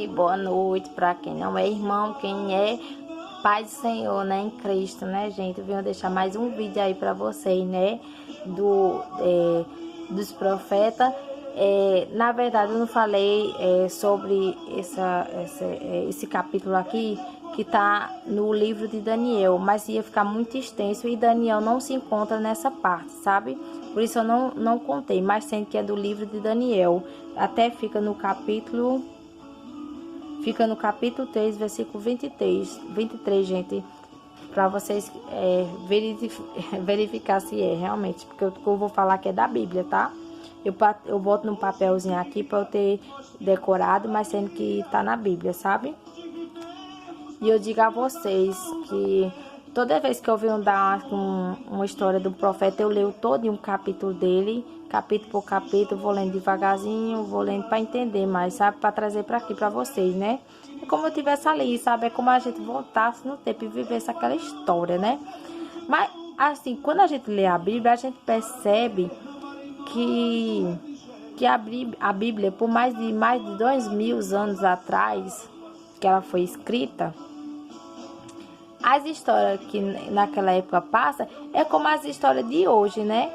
gente, boa noite para quem não é irmão, quem é Pai do Senhor, né, em Cristo, né, gente. Eu venho deixar mais um vídeo aí para vocês, né, dos profetas. Na verdade, eu não falei sobre esse capítulo aqui, que tá no livro de Daniel, mas ia ficar muito extenso e Daniel não se encontra nessa parte, sabe? Por isso eu não contei, mas sendo que é do livro de Daniel, até fica no capítulo 3, versículo 23, gente, para vocês verificar se é realmente, porque o que eu vou falar aqui é da Bíblia, tá? Eu boto num papelzinho aqui para eu ter decorado, mas sendo que tá na Bíblia, sabe? E eu digo a vocês que toda vez que eu venho dar uma história do profeta, eu leio todo um capítulo dele, capítulo por capítulo, vou lendo devagarzinho, vou lendo para entender mais, sabe? Para trazer para aqui para vocês, né? É como eu tivesse ali, sabe? É como a gente voltasse no tempo e vivesse aquela história, né? Mas, assim, quando a gente lê a Bíblia, a gente percebe que a Bíblia, por mais de 2.000 anos atrás, que ela foi escrita, as histórias que naquela época passa é como as histórias de hoje, né?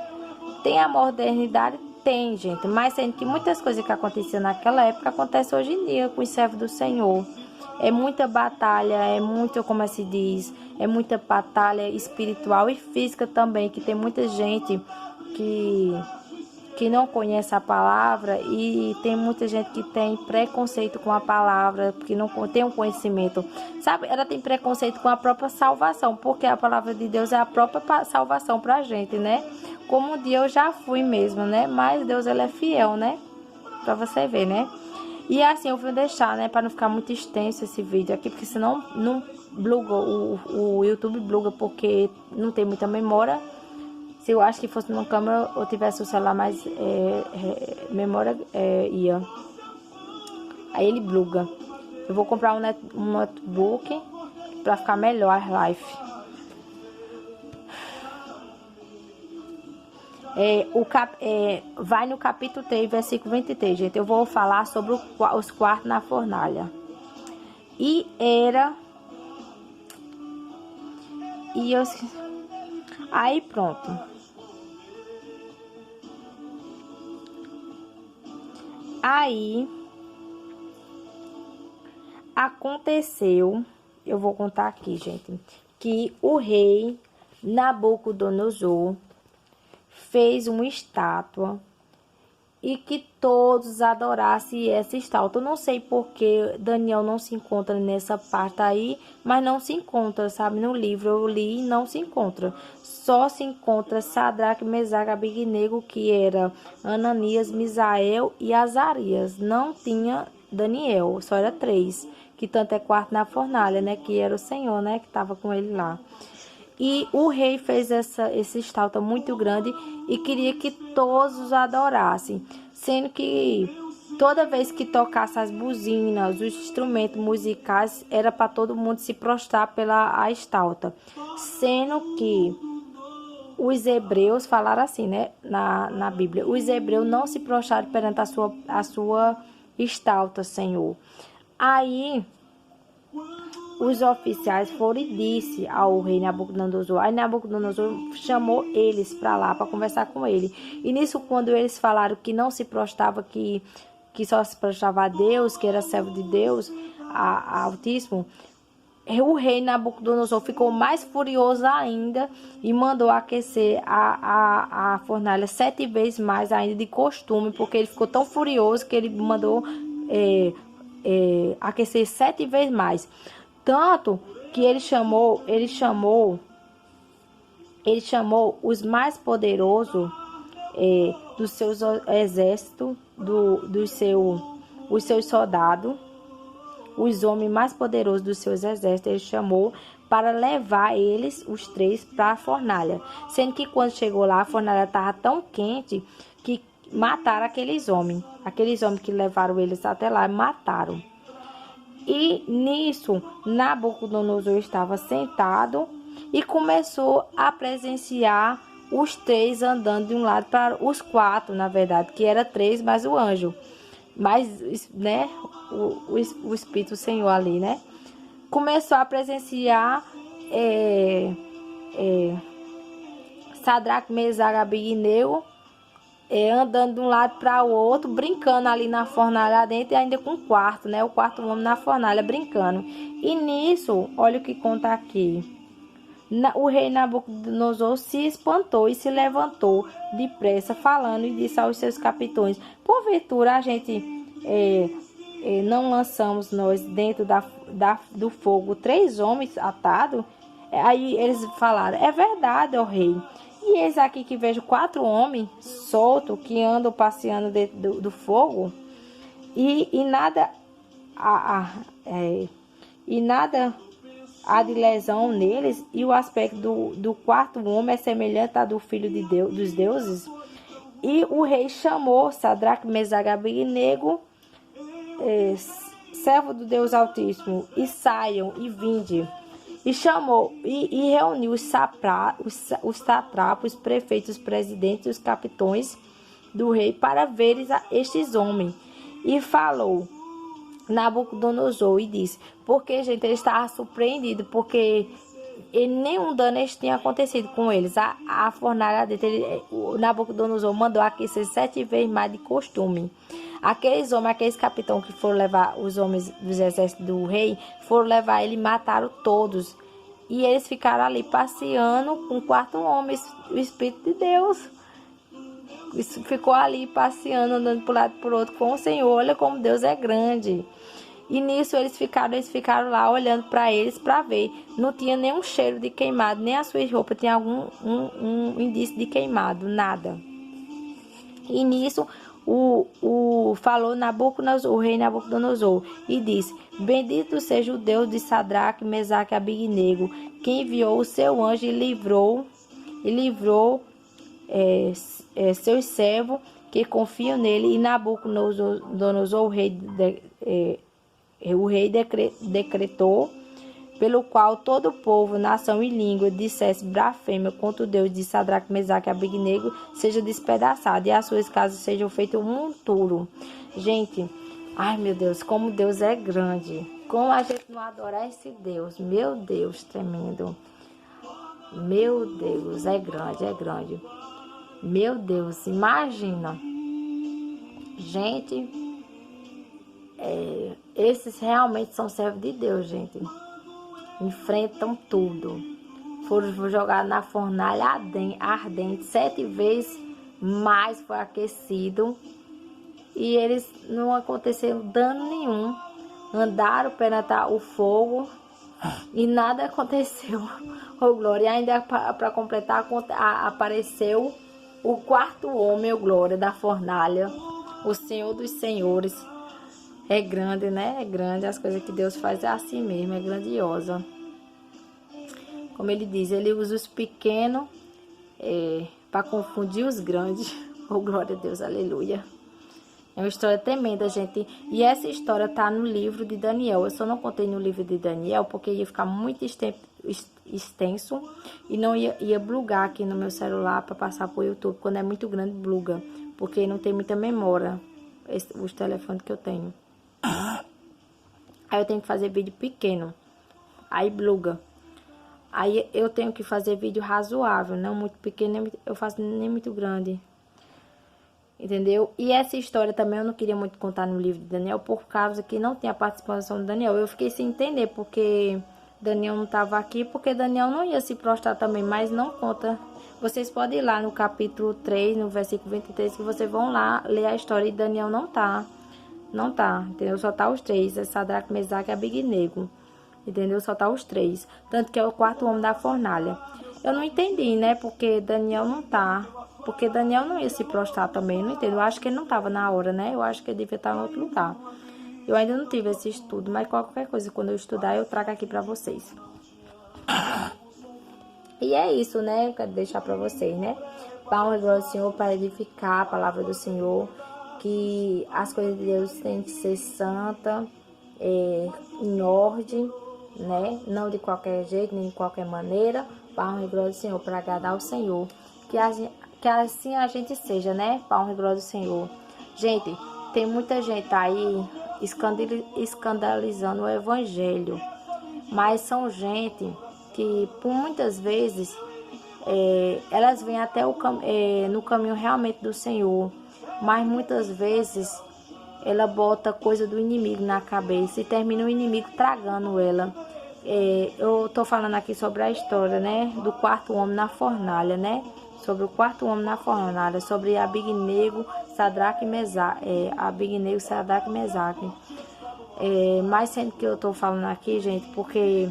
Tem a modernidade? Tem, gente. Mas sendo que muitas coisas que aconteciam naquela época acontecem hoje em dia com os servos do Senhor. É muita batalha, é muito, como se diz, é muita batalha espiritual e física também, que tem muita gente que não conhece a palavra e tem muita gente que tem preconceito com a palavra, que não tem um conhecimento, sabe? Ela tem preconceito com a própria salvação, porque a palavra de Deus é a própria salvação pra gente, né? Como um dia eu já fui mesmo, né? Mas Deus, ele é fiel, né? Pra você ver, né? E assim, eu vou deixar, né? Pra não ficar muito extenso esse vídeo aqui, porque senão não buga, o YouTube buga, porque não tem muita memória. Se eu acho que fosse numa câmera ou tivesse o celular mais memória, ia. Aí ele buga. Eu vou comprar um notebook pra ficar melhor as lives. Vai no capítulo 3, versículo 23, gente. Eu vou falar sobre os quartos na fornalha. Aí pronto. Aí aconteceu, eu vou contar aqui, gente, que o rei Nabucodonosor fez uma estátua e que todos adorassem essa estátua. Eu não sei porque Daniel não se encontra nessa parte aí, mas não se encontra, sabe? No livro eu li e não se encontra. Só se encontra Sadraque, Mesaque, Abednego, que era Ananias, Misael e Azarias. Não tinha Daniel, só era 3, que tanto é quarto na fornalha, né? Que era o Senhor, né? Que estava com ele lá. E o rei fez essa estátua muito grande e queria que todos os adorassem, sendo que toda vez que tocasse as buzinas, os instrumentos musicais, era para todo mundo se prostrar pela a estátua, sendo que os hebreus falaram assim, né, na Bíblia, os hebreus não se prostraram perante a sua estátua, Senhor. Aí os oficiais foram e disse ao rei Nabucodonosor. Aí Nabucodonosor chamou eles para lá, para conversar com ele. E nisso, quando eles falaram que não se prostrava, que só se prostrava a Deus, que era servo de Deus, a Altíssimo, o rei Nabucodonosor ficou mais furioso ainda e mandou aquecer a fornalha 7 vezes mais ainda de costume, porque ele ficou tão furioso que ele mandou aquecer 7 vezes mais. Tanto que ele chamou os mais poderosos dos seus exércitos, os seus soldados, os homens mais poderosos dos seus exércitos, ele chamou para levar eles, os 3, para a fornalha. Sendo que quando chegou lá, a fornalha estava tão quente que mataram aqueles homens. Aqueles homens que levaram eles até lá, mataram. E nisso, Nabucodonosor estava sentado e começou a presenciar os 3 andando de um lado para os 4, na verdade, que era 3 mais o anjo. mas, né, o Espírito do Senhor ali, né? Começou a presenciar Sadraque, Mesaque e Abednego andando de um lado para o outro, brincando ali na fornalha dentro e ainda com o quarto, né? O quarto homem na fornalha brincando. E nisso, olha o que conta aqui. O rei Nabucodonosor se espantou e se levantou depressa, falando e disse aos seus capitães: porventura a gente não lançamos nós dentro do fogo 3 homens atados? Aí eles falaram: é verdade, ó rei. E eis aqui que vejo 4 homens soltos que andam passeando dentro do fogo e nada há de lesão neles, e o aspecto do quarto homem é semelhante ao do filho de Deus, dos deuses. E o rei chamou Sadraque, Mesaque e Abednego, servo do Deus Altíssimo, e saiam e vinde. E chamou e reuniu os satrapos, os prefeitos, os presidentes, os capitães do rei para veres estes homens. E falou Nabucodonosor e disse, porque, gente, ele estava surpreendido, porque nenhum dano tinha acontecido com eles. A fornalha dele, o Nabucodonosor mandou aquecer 7 vezes mais de costume. Aqueles homens, aqueles capitães que foram levar os homens dos exércitos do rei, foram levar ele e mataram todos. E eles ficaram ali passeando com 4 homens, o Espírito de Deus. Isso ficou ali passeando, andando por um lado e por outro com o Senhor. Olha como Deus é grande. E nisso eles ficaram lá olhando para eles para ver. Não tinha nenhum cheiro de queimado, nem a sua roupa tinha algum um indício de queimado, nada. E nisso falou o rei Nabucodonosor e disse: bendito seja o Deus de Sadraque, Mesaque e Abednego, que enviou o seu anjo e livrou seus servos que confiam nele. E Nabucodonosor, o rei decretou, pelo qual todo o povo, nação e língua dissesse blasfêmia contra o Deus de Sadraque, Mesaque e Abednego seja despedaçado, e as suas casas sejam feitas um monturo. Gente, ai meu Deus, como Deus é grande. Como a gente não adorar esse Deus? Meu Deus, tremendo. Meu Deus, é grande, é grande. Meu Deus, imagina. Gente, esses realmente são servos de Deus, gente. Enfrentam tudo. Foram jogados na fornalha ardente, 7 vezes mais foi aquecido. E eles não aconteceu dano nenhum. Andaram perante o fogo e nada aconteceu. Oh, glória. E ainda para completar, apareceu o 4º homem, oh, glória, da fornalha. O Senhor dos Senhores. É grande, né? É grande. As coisas que Deus faz é assim mesmo. É grandiosa. Como ele diz, ele usa os pequenos para confundir os grandes. Oh, glória a Deus. Aleluia. É uma história tremenda, gente. E essa história tá no livro de Daniel. Eu só não contei no livro de Daniel porque ia ficar muito extenso. E não ia bugar aqui no meu celular para passar pro YouTube. Quando é muito grande, buga. Porque não tem muita memória. Os telefones que eu tenho. Aí eu tenho que fazer vídeo pequeno. Aí buga. Aí eu tenho que fazer vídeo razoável. Não muito pequeno, eu faço nem muito grande. Entendeu? E essa história também eu não queria muito contar no livro de Daniel, por causa que não tem a participação do Daniel. Eu fiquei sem entender porque Daniel não estava aqui, porque Daniel não ia se prostrar também, mas não conta. Vocês podem ir lá no capítulo 3, no versículo 23, que vocês vão lá ler a história, e Daniel não tá. Não tá, entendeu? Só tá os 3, é Sadraque, Mesaque e Abednego. Entendeu? Só tá os 3. Tanto que é o 4º homem da fornalha. Eu não entendi, né? Porque Daniel não tá. Porque Daniel não ia se prostrar também, não entendo. Eu acho que ele não estava na hora, né? Eu acho que ele devia estar em outro lugar. Eu ainda não tive esse estudo, mas qualquer coisa, quando eu estudar, eu trago aqui pra vocês. E é isso, né? Eu quero deixar pra vocês, né? Palma e glória ao Senhor para edificar a palavra do Senhor. Que as coisas de Deus têm que ser santa, em ordem, né? Não de qualquer jeito, nem de qualquer maneira. Palma e glória ao Senhor para agradar ao Senhor. Que assim a gente seja, né? Palma e glória do Senhor. Gente, tem muita gente aí escandalizando o evangelho, mas são gente que por muitas vezes elas vêm até no caminho realmente do Senhor, mas muitas vezes ela bota coisa do inimigo na cabeça e termina o inimigo tragando ela. Eu tô falando aqui sobre a história, né, do quarto homem na fornalha, né, sobre o quarto homem na fornalha, sobre Abignego, Sadraque e Mesaque, Abignego, Sadraque e Mesaque. Mas sendo que eu tô falando aqui, gente, porque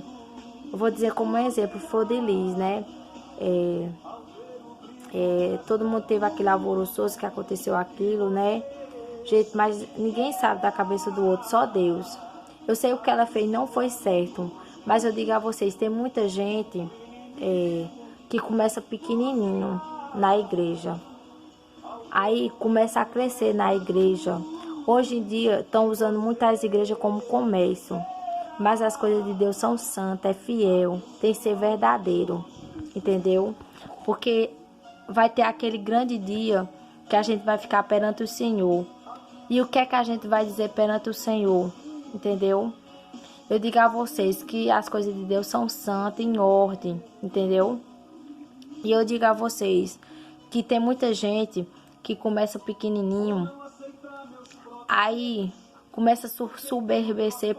eu vou dizer como exemplo, foi de Liz, né, todo mundo teve aquele alvoroçoso que aconteceu aquilo, né, gente, mas ninguém sabe da cabeça do outro, só Deus. Eu sei o que ela fez não foi certo, mas eu digo a vocês, tem muita gente que começa pequenininho na igreja, aí começa a crescer na igreja. Hoje em dia estão usando muitas igrejas como comércio, mas as coisas de Deus são santas, é fiel, tem que ser verdadeiro, entendeu? Porque vai ter aquele grande dia que a gente vai ficar perante o Senhor. E o que é que a gente vai dizer perante o Senhor, entendeu? Eu digo a vocês que as coisas de Deus são santas, em ordem, entendeu? E eu digo a vocês que tem muita gente que começa pequenininho, aí começa a soberbecer